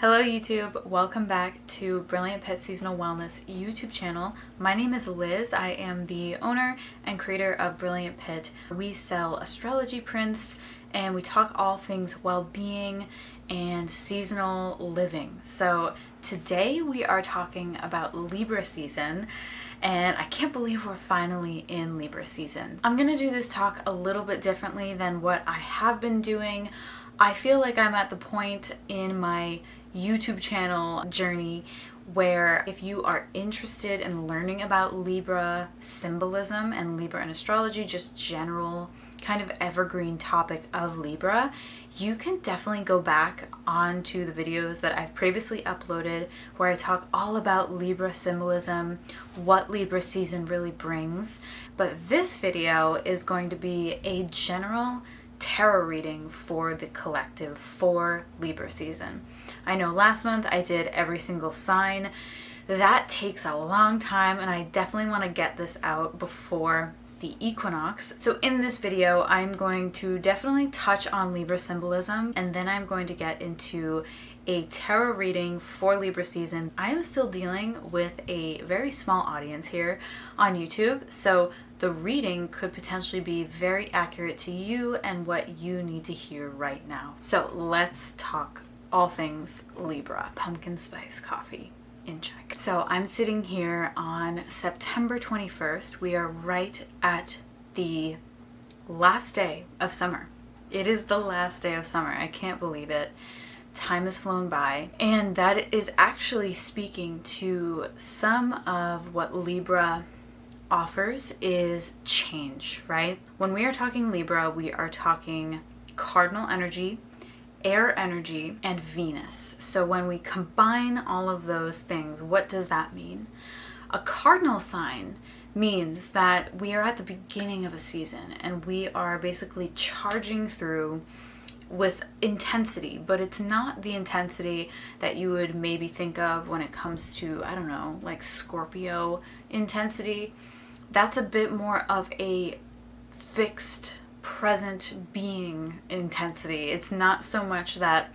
Hello YouTube, welcome back to Brilliant Pet Seasonal Wellness YouTube channel. My name is Liz. I am the owner and creator of Brilliant Pet. We sell astrology prints and we talk all things well-being and seasonal living. So today we are talking about Libra season, and I can't believe we're finally in Libra season. I'm gonna do this talk a little bit differently than what I have been doing. I feel like I'm at the point in my YouTube channel journey where if you are interested in learning about Libra symbolism and Libra and astrology, just general kind of evergreen topic of Libra, you can definitely go back onto the videos that I've previously uploaded where I talk all about Libra symbolism, what Libra season really brings. But this video is going to be a general tarot reading for the collective for Libra season. I know last month I did every single sign. That takes a long time, and I definitely want to get this out before the equinox. So in this video, I'm going to definitely touch on Libra symbolism, and then I'm going to get into a tarot reading for Libra season. I am still dealing with a very small audience here on YouTube, so the reading could potentially be very accurate to you and what you need to hear right now. So let's talk all things Libra. Pumpkin spice coffee in check. So I'm sitting here on September 21st. We are right at the last day of summer. It is the last day of summer. I can't believe it. Time has flown by, and that is actually speaking to some of what Libra offers is change, right? When we are talking Libra, we are talking cardinal energy, air energy, and Venus. So when we combine all of those things, what does that mean? A cardinal sign means that we are at the beginning of a season and we are basically charging through with intensity, but it's not the intensity that you would maybe think of when it comes to, I don't know, like Scorpio intensity. That's a bit more of a fixed, present being intensity. It's not so much that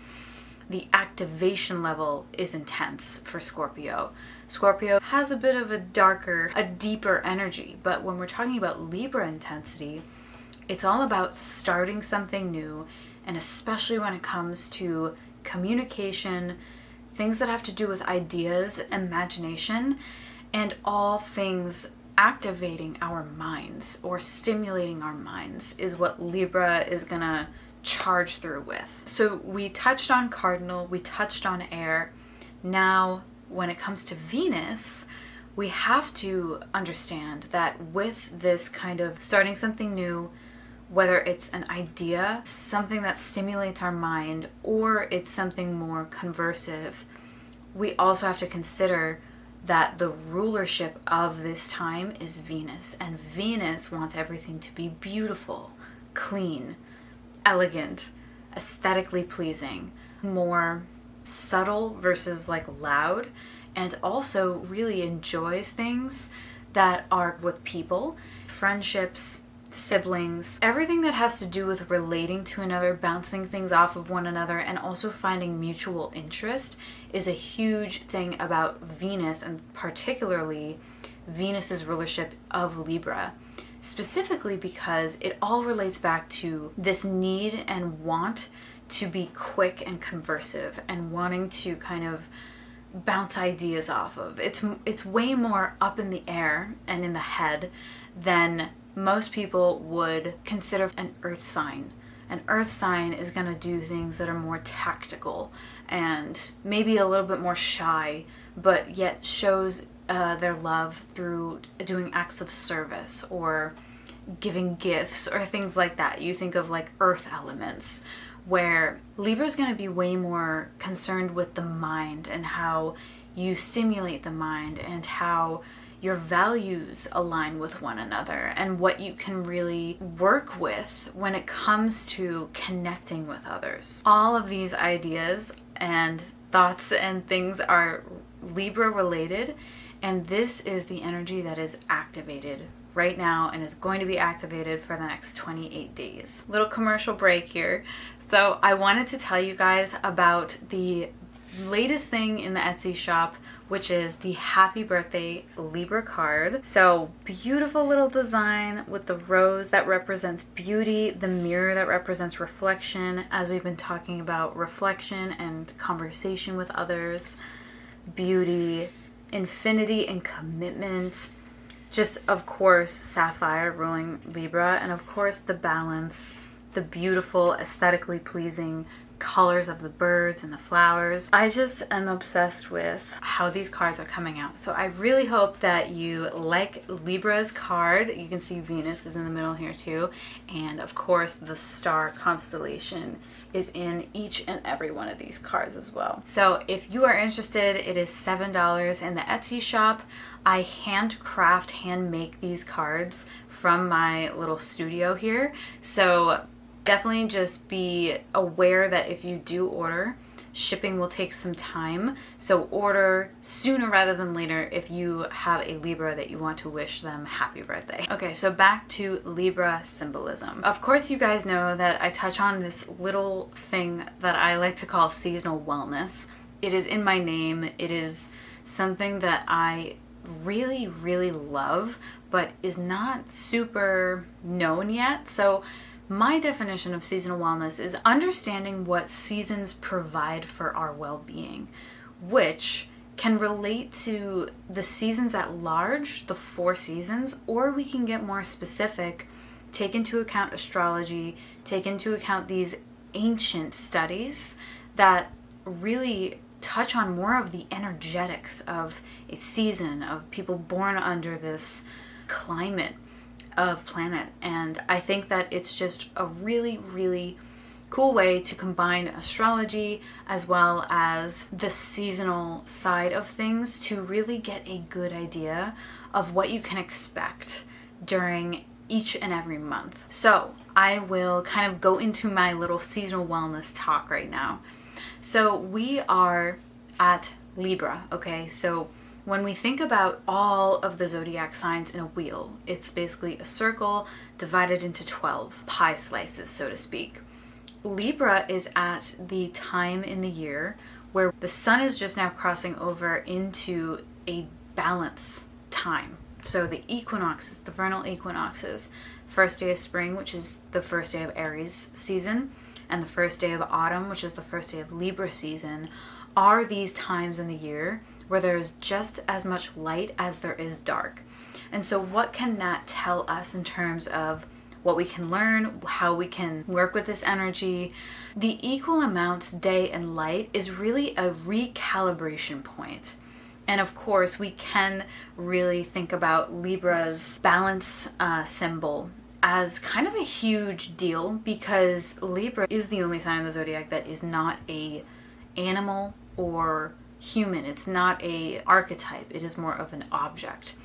the activation level is intense for Scorpio. Scorpio has a bit of a darker, a deeper energy, but when we're talking about Libra intensity, it's all about starting something new, and especially when it comes to communication, things that have to do with ideas, imagination, and all things activating our minds or stimulating our minds is what Libra is gonna charge through with. So we touched on cardinal, we touched on air. Now, when it comes to Venus, we have to understand that with this kind of starting something new, whether it's an idea, something that stimulates our mind, or it's something more conversive, we also have to consider that the rulership of this time is Venus, and Venus wants everything to be beautiful, clean, elegant, aesthetically pleasing, more subtle versus like loud, and also really enjoys things that are with people, friendships, siblings, everything that has to do with relating to another, bouncing things off of one another, and also finding mutual interest is a huge thing about Venus, and particularly Venus's rulership of Libra, specifically because it all relates back to this need and want to be quick and conversive and wanting to kind of bounce ideas off of. It's way more up in the air and in the head than most people would consider an earth sign. An earth sign is going to do things that are more tactical and maybe a little bit more shy, but yet shows their love through doing acts of service or giving gifts or things like that. You think of like earth elements, where Libra is going to be way more concerned with the mind and how you stimulate the mind and how your values align with one another and what you can really work with when it comes to connecting with others. All of these ideas and thoughts and things are Libra related, and this is the energy that is activated right now and is going to be activated for the next 28 days. Little commercial break here. So I wanted to tell you guys about the latest thing in the Etsy shop, which is the Happy Birthday Libra card. So beautiful little design with the rose that represents beauty, the mirror that represents reflection, as we've been talking about reflection and conversation with others, beauty, infinity and commitment. Just, of course, Sapphire ruling Libra, and of course the balance, the beautiful, aesthetically pleasing colors of the birds and the flowers. I just am obsessed with how these cards are coming out. So I really hope that you like Libra's card. You can see Venus is in the middle here too. And of course the star constellation is in each and every one of these cards as well. So if you are interested, it is $7 in the Etsy shop. I hand make these cards from my little studio here. So definitely just be aware that if you do order, shipping will take some time. So order sooner rather than later if you have a Libra that you want to wish them happy birthday. Okay, so back to Libra symbolism. Of course, you guys know that I touch on this little thing that I like to call seasonal wellness. It is in my name. It is something that I really, really love, but is not super known yet. So my definition of seasonal wellness is understanding what seasons provide for our well-being, which can relate to the seasons at large, the 4 seasons, or we can get more specific, take into account astrology, take into account these ancient studies that really touch on more of the energetics of a season, of people born under this climate of planet. And I think that it's just a really, really cool way to combine astrology as well as the seasonal side of things to really get a good idea of what you can expect during each and every month. So I will kind of go into my little seasonal wellness talk right now. So we are at Libra, okay? So when we think about all of the zodiac signs in a wheel, it's basically a circle divided into 12 pie slices, so to speak. Libra is at the time in the year where the sun is just now crossing over into a balance time. So the equinoxes, the vernal equinoxes, first day of spring, which is the first day of Aries season, and the first day of autumn, which is the first day of Libra season, are these times in the year where there's just as much light as there is dark. And so what can that tell us in terms of what we can learn, how we can work with this energy? The equal amounts day and light is really a recalibration point. And of course, we can really think about Libra's balance symbol as kind of a huge deal, because Libra is the only sign of the zodiac that is not a animal or human. It's not a archetype. It is more of an object.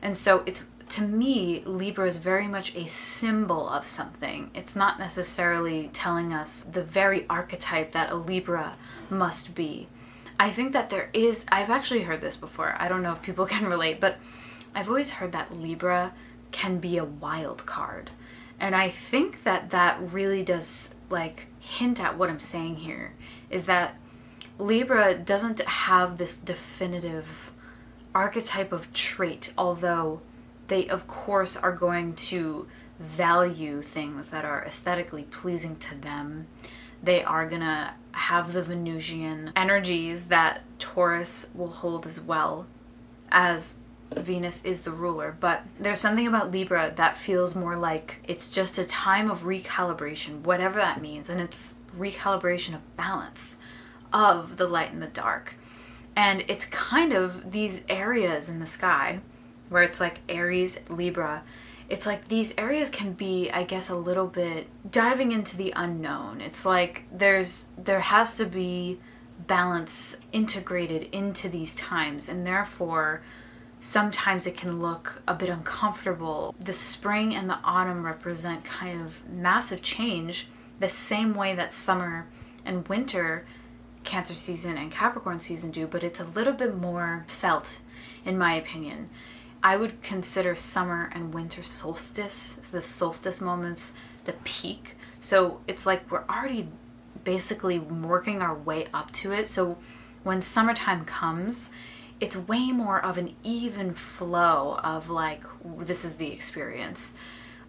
And so it's, to me, Libra is very much a symbol of something. It's not necessarily telling us the very archetype that a Libra must be. I think that there is, I've actually heard this before. I don't know if people can relate, but I've always heard that Libra can be a wild card. And I think that that really does like hint at what I'm saying here, is that Libra doesn't have this definitive archetype of trait, although they of course are going to value things that are aesthetically pleasing to them. They are gonna have the Venusian energies that Taurus will hold as well, as Venus is the ruler. But there's something about Libra that feels more like it's just a time of recalibration, whatever that means, and it's recalibration of balance of the light and the dark. And it's kind of these areas in the sky where it's like Aries, Libra, it's like these areas can be, I guess, a little bit diving into the unknown. It's like there has to be balance integrated into these times, and therefore sometimes it can look a bit uncomfortable. The spring and the autumn represent kind of massive change, the same way that summer and winter, Cancer season and Capricorn season do, but it's a little bit more felt, in my opinion. I would consider summer and winter solstice, the solstice moments, the peak. So it's like we're already basically working our way up to it. So when summertime comes, it's way more of an even flow of like, this is the experience.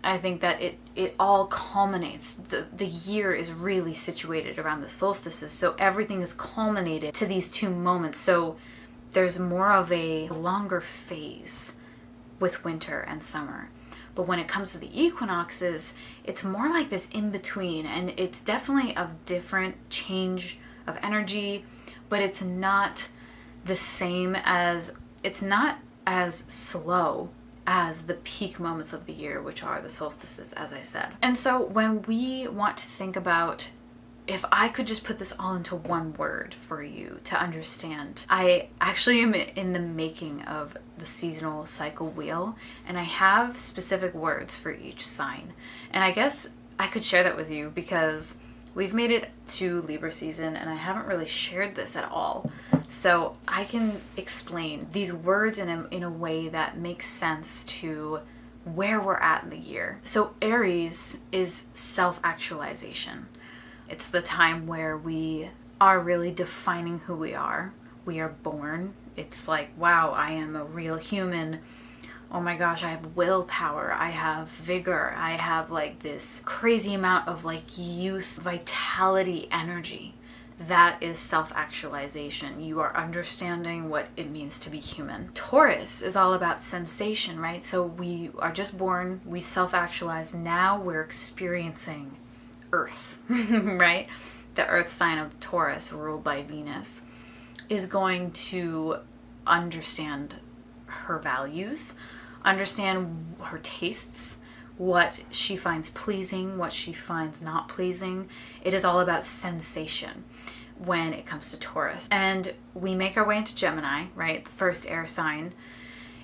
I think that it all culminates. The year is really situated around the solstices, so everything is culminated to these two moments. So there's more of a longer phase with winter and summer. But when it comes to the equinoxes, it's more like this in between, and it's definitely a different change of energy, but it's not the same as, it's not as slow as the peak moments of the year, which are the solstices, as I said. And so when we want to think about, if I could just put this all into one word for you to understand, I actually am in the making of the seasonal cycle wheel, and I have specific words for each sign. And I guess I could share that with you because we've made it to Libra season and I haven't really shared this at all. So I can explain these words in a way that makes sense to where we're at in the year. So Aries is self-actualization. It's the time where we are really defining who we are. We are born. It's like, wow, I am a real human. Oh my gosh, I have willpower, I have vigor, I have like this crazy amount of like youth, vitality, energy. That is self-actualization. You are understanding what it means to be human. Taurus is all about sensation, right? So we are just born, we self-actualize, now we're experiencing Earth, right? The Earth sign of Taurus, ruled by Venus, is going to understand her values, understand her tastes, what she finds pleasing, what she finds not pleasing. It is all about sensation when it comes to Taurus. And we make our way into Gemini, right? The first air sign.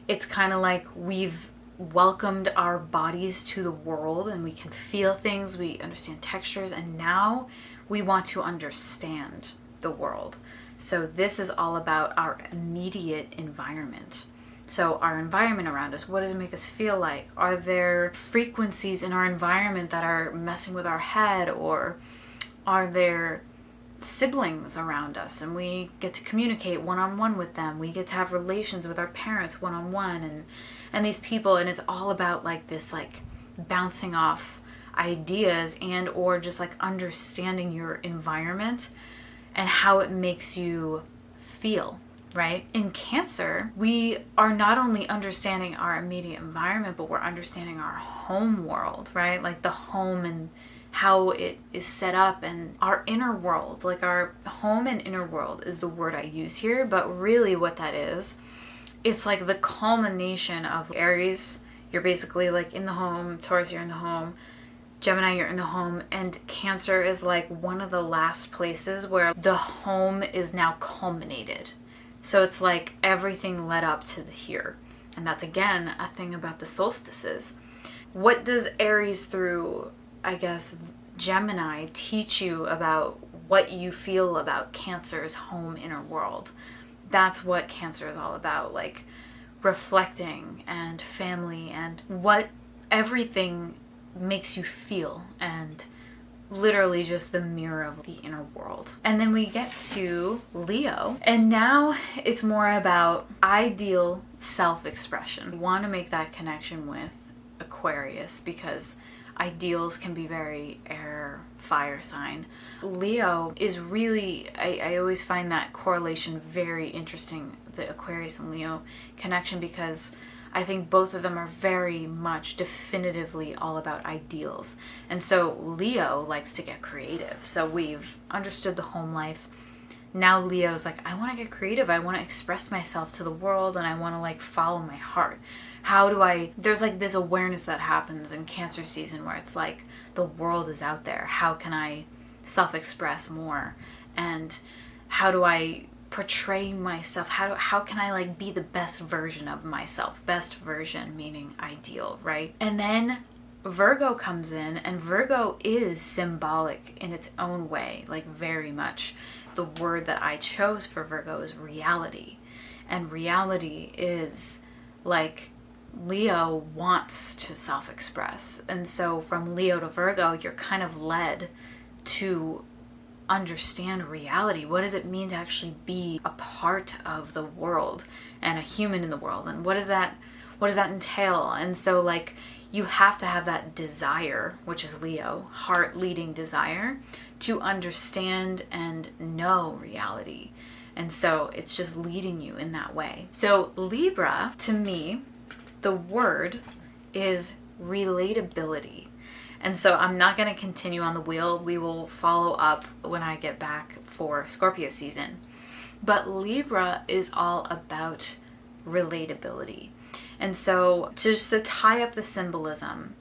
It's kind of like we've welcomed our bodies to the world and we can feel things, we understand textures, and now we want to understand the world. So this is all about our immediate environment. So our environment around us, what does it make us feel like? Are there frequencies in our environment that are messing with our head, or are there siblings around us and we get to communicate one-on-one with them? We get to have relations with our parents one-on-one and these people, and it's all about like this like bouncing off ideas and or just like understanding your environment and how it makes you feel. Right? In Cancer, we are not only understanding our immediate environment, but we're understanding our home world, right? Like the home and how it is set up, and our inner world. Like our home and inner world is the word I use here, but really what that is, it's like the culmination of Aries, you're basically like in the home, Taurus, you're in the home, Gemini, you're in the home, and Cancer is like one of the last places where the home is now culminated. So it's like everything led up to here. And that's again a thing about the solstices. What does Aries through, I guess, Gemini teach you about what you feel about Cancer's home inner world? That's what Cancer is all about, like reflecting and family and what everything makes you feel, and literally just the mirror of the inner world. And then we get to Leo, and now it's more about ideal self-expression. We want to make that connection with Aquarius because ideals can be very air, fire sign. Leo is really, I always find that correlation very interesting, the Aquarius and Leo connection, because I think both of them are very much definitively all about ideals. And so Leo likes to get creative. So we've understood the home life. Now Leo's like, I want to get creative. I want to express myself to the world and I want to like follow my heart. How do I, there's like this awareness that happens in Cancer season where it's like the world is out there. How can I self-express more? And how do I portray myself? How can I like be the best version of myself? Best version meaning ideal, right? And then Virgo comes in, and Virgo is symbolic in its own way, like very much. The word that I chose for Virgo is reality. And reality is like Leo wants to self-express. And so from Leo to Virgo, you're kind of led to understand reality. What does it mean to actually be a part of the world and a human in the world? And what does that entail? And so like you have to have that desire, which is Leo, heart leading desire, to understand and know reality. And so it's just leading you in that way. So Libra, to me, the word is relatability. And so I'm not going to continue on the wheel. We will follow up when I get back for Scorpio season. But Libra is all about relatability. And so just to tie up the symbolism,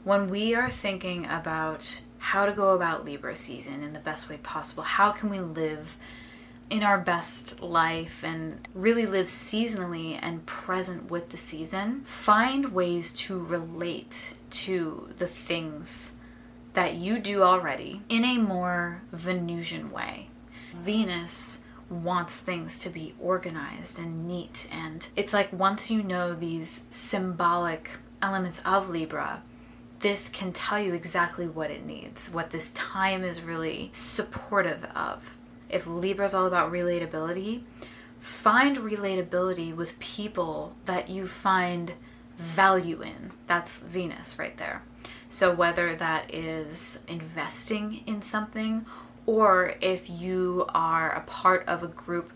when we are thinking about how to go about Libra season in the best way possible, how can we live in our best life and really live seasonally and present with the season, find ways to relate to the things that you do already in a more Venusian way. Venus wants things to be organized and neat, and it's like once you know these symbolic elements of Libra, this can tell you exactly what it needs, what this time is really supportive of. If Libra is all about relatability, find relatability with people that you find value in. That's Venus right there. So whether that is investing in something, or if you are a part of a group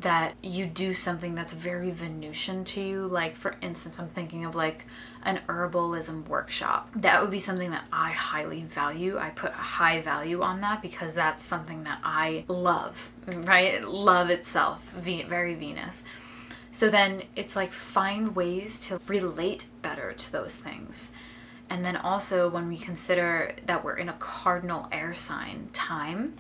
that you do something that's very Venusian to you, like for instance, I'm thinking of like an herbalism workshop. That would be something that I highly value. I put a high value on that because that's something that I love, right? Love itself, very Venus. So then it's like find ways to relate better to those things. And then also when we consider that we're in a cardinal air sign time,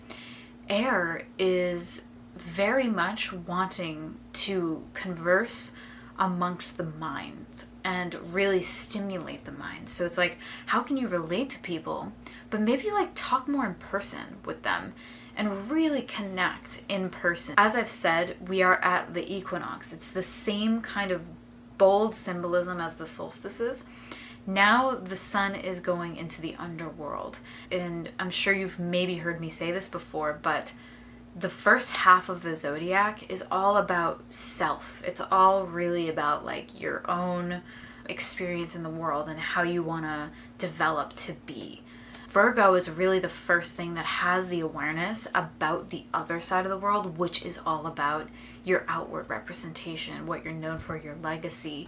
air is very much wanting to converse amongst the mind and really stimulate the mind. So it's like, how can you relate to people, but maybe like talk more in person with them and really connect in person. As I've said, we are at the equinox. It's the same kind of bold symbolism as the solstices. Now the sun is going into the underworld. And I'm sure you've maybe heard me say this before, but the first half of the zodiac is all about self. It's all really about like your own experience in the world and how you want to develop to be. Virgo is really the first thing that has the awareness about the other side of the world, which is all about your outward representation, what you're known for, your legacy,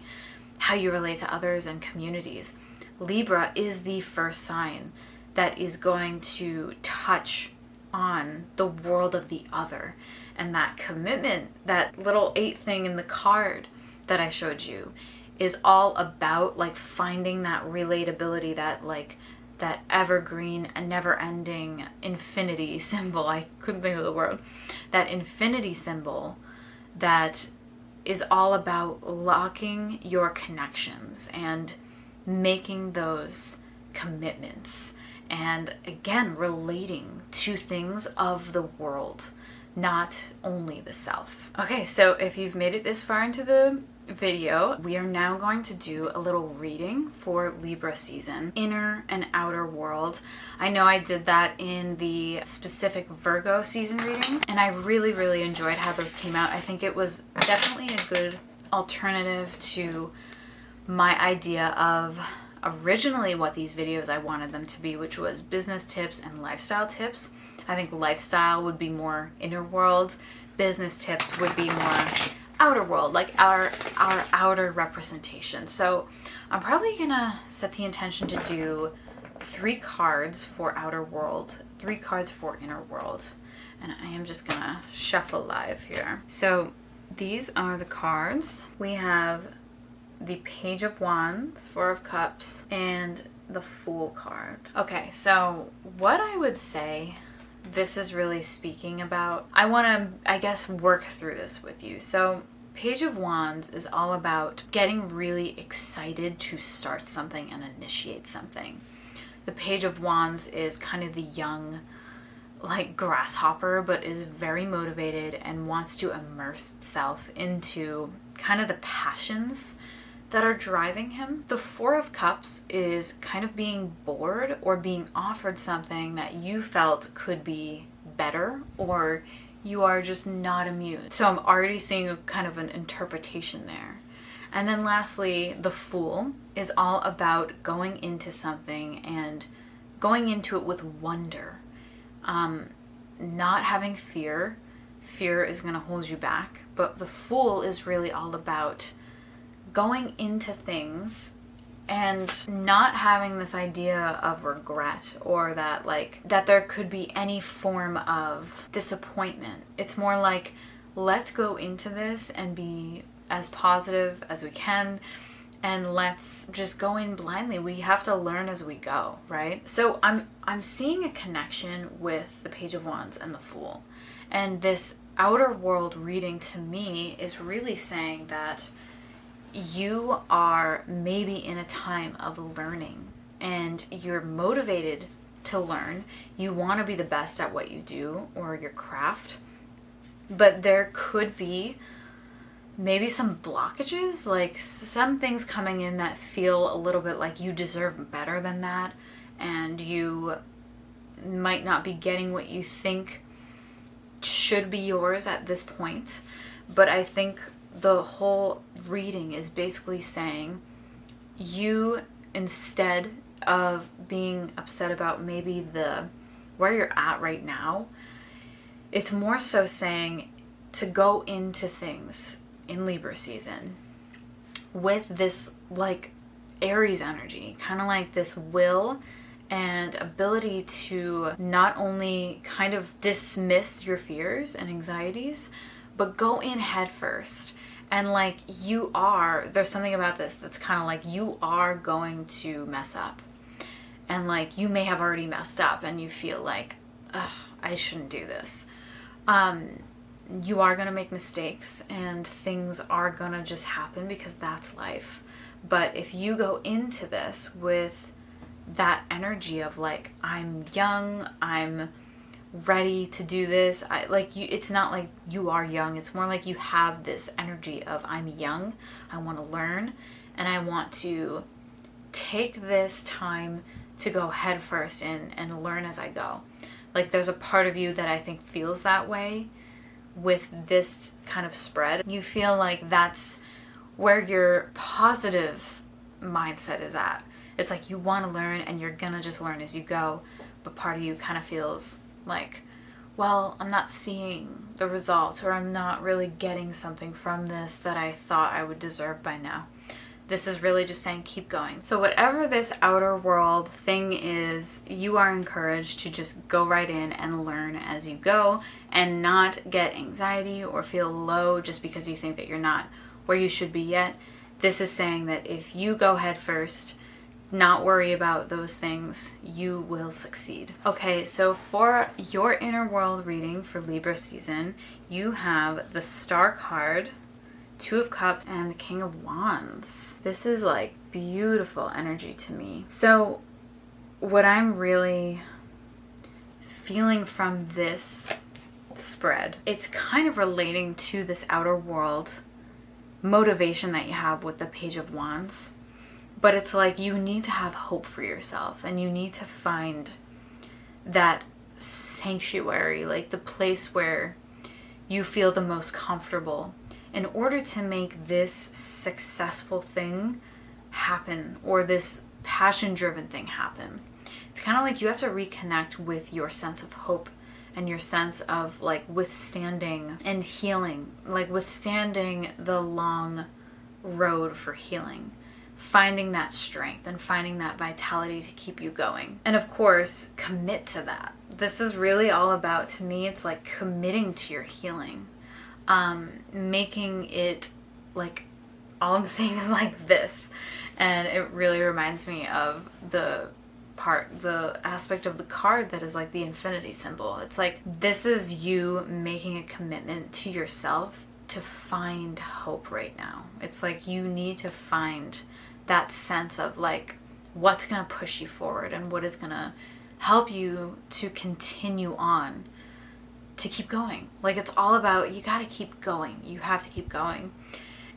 how you relate to others and communities. Libra is the first sign that is going to touch on the world of the other, and that commitment, that little 8 thing in the card that I showed you, is all about like finding that relatability, that like that evergreen and never ending infinity symbol. I couldn't think of the word. That infinity symbol that is all about locking your connections and making those commitments. And again, relating to things of the world, not only the self. Okay, so if you've made it this far into the video, we are now going to do a little reading for Libra season, inner and outer world. I know I did that in the specific Virgo season reading, and I really, really enjoyed how those came out. I think it was definitely a good alternative to my idea of originally what these videos I wanted them to be, which was business tips and lifestyle tips. I think lifestyle would be more inner world, business tips would be more outer world, like our outer representation. So I'm probably gonna set the intention to do 3 cards for outer world, 3 cards for inner world, and I am just gonna shuffle live here. So these are the cards. We have the Page of Wands, 4 of Cups, and the Fool card. Okay, so what I would say this is really speaking about, I want to, I guess, work through this with you. So Page of Wands is all about getting really excited to start something and initiate something. The Page of Wands is kind of the young, like grasshopper, but is very motivated and wants to immerse itself into kind of the passions that are driving him. The 4 of Cups is kind of being bored or being offered something that you felt could be better, or you are just not immune. So I'm already seeing a kind of an interpretation there. And then lastly, the Fool is all about going into something and going into it with wonder. Not having fear. Fear is going to hold you back. But the Fool is really all about going into things and not having this idea of regret, or that that there could be any form of disappointment. It's more like, let's go into this and be as positive as we can, and let's just go in blindly. We have to learn as we go, right? So I'm seeing a connection with the Page of Wands and the Fool. And this outer world reading to me is really saying that you are maybe in a time of learning, and you're motivated to learn. You want to be the best at what you do or your craft, but there could be maybe some blockages, like some things coming in that feel a little bit like you deserve better than that, and you might not be getting what you think should be yours at this point. But I think the whole reading is basically saying, you, instead of being upset about maybe where you're at right now, it's more so saying to go into things in Libra season with this like Aries energy, kind of like this will and ability to not only kind of dismiss your fears and anxieties, but go in head first. And like, there's something about this that's kind of like, you are going to mess up. And like, you may have already messed up and you feel like, ugh, I shouldn't do this. You are going to make mistakes, and things are going to just happen because that's life. But if you go into this with that energy of like, I'm young, I'm ready to do this, it's not like you are young. It's more like you have this energy of, I'm young, I want to learn, and I want to take this time to go head first in and learn as I go. Like, there's a part of you that I think feels that way with this kind of spread. You feel like that's where your positive mindset is at. It's like you want to learn and you're gonna just learn as you go, but part of you kind of feels like, well, I'm not seeing the results, or I'm not really getting something from this that I thought I would deserve by now. This is really just saying, keep going. So whatever this outer world thing is, you are encouraged to just go right in and learn as you go, and not get anxiety or feel low just because you think that you're not where you should be yet. This is saying that if you go head first, not worry about those things, you will succeed. Okay, so for your inner world reading for Libra season, you have the Star card, Two of Cups, and the King of Wands. This is like beautiful energy to me. So what I'm really feeling from this spread, it's kind of relating to this outer world motivation that you have with the Page of Wands. But it's like, you need to have hope for yourself, and you need to find that sanctuary, like the place where you feel the most comfortable, in order to make this successful thing happen, or this passion-driven thing happen. It's kind of like you have to reconnect with your sense of hope and your sense of like withstanding and healing, like withstanding the long road for healing. Finding that strength and finding that vitality to keep you going. And of course, commit to that. This is really all about, to me, it's like committing to your healing. Making it like, all I'm saying is like this. And it really reminds me of the aspect of the card that is like the infinity symbol. It's like, this is you making a commitment to yourself to find hope right now. It's like you need to find that sense of like, what's going to push you forward and what is going to help you to continue on, to keep going. Like, it's all about, you got to keep going. You have to keep going.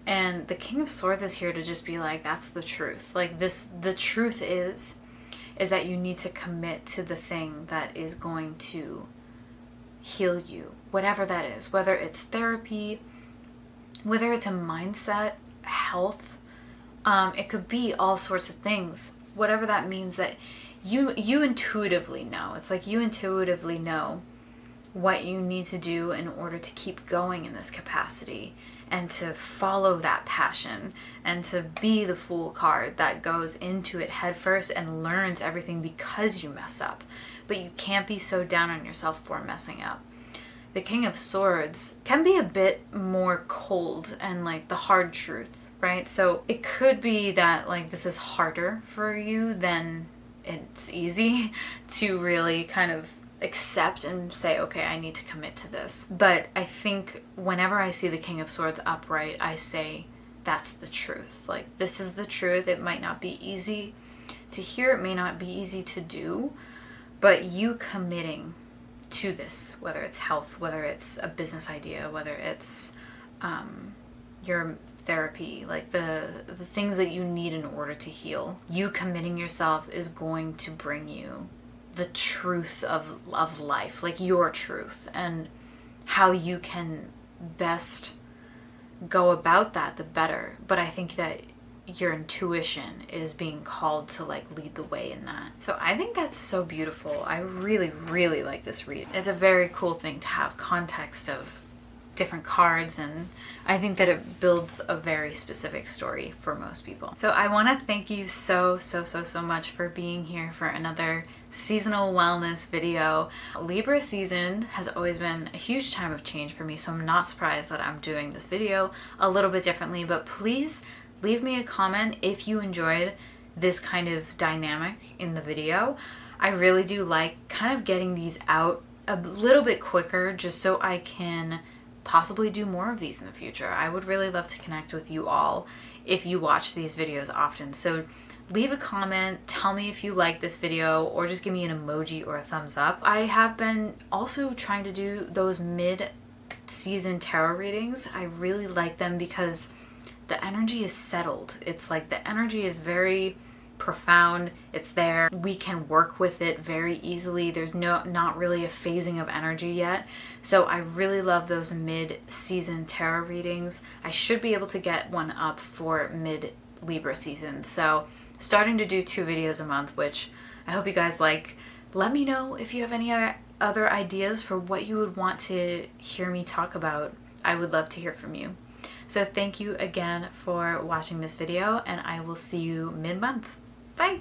And the King of Swords is here to just be like, that's the truth. Like, the truth is that you need to commit to the thing that is going to heal you, whatever that is, whether it's therapy, whether it's a mindset, health, it could be all sorts of things, whatever that means, that you intuitively know. It's like you intuitively know what you need to do in order to keep going in this capacity and to follow that passion and to be the Fool card that goes into it headfirst and learns everything because you mess up. But you can't be so down on yourself for messing up. The King of Swords can be a bit more cold and like the hard truth, right? So it could be that like this is harder for you than it's easy to really kind of accept and say, okay, I need to commit to this. But I think whenever I see the King of Swords upright, I say, that's the truth. Like, this is the truth. It might not be easy to hear. It may not be easy to do. But you committing to this, whether it's health, whether it's a business idea, whether it's your therapy, like the things that you need in order to heal, you committing yourself is going to bring you the truth of life, like your truth, and how you can best go about that, the better. But I think that your intuition is being called to like lead the way in that. So I think that's so beautiful. I really, really like this read. It's a very cool thing to have context of different cards, and I think that it builds a very specific story for most people. So I want to thank you so much for being here for another seasonal wellness video. Libra season has always been a huge time of change for me, so I'm not surprised that I'm doing this video a little bit differently. But please leave me a comment if you enjoyed this kind of dynamic in the video. I really do like kind of getting these out a little bit quicker just so I can possibly do more of these in the future. I would really love to connect with you all if you watch these videos often. So leave a comment, tell me if you like this video, or just give me an emoji or a thumbs up. I have been also trying to do those mid-season tarot readings. I really like them because the energy is settled. It's like the energy is very profound. It's there. We can work with it very easily. There's not really a phasing of energy yet. So I really love those mid-season tarot readings. I should be able to get one up for mid-Libra season. So starting to do 2 videos a month, which I hope you guys like. Let me know if you have any other ideas for what you would want to hear me talk about. I would love to hear from you. So thank you again for watching this video, and I will see you mid-month.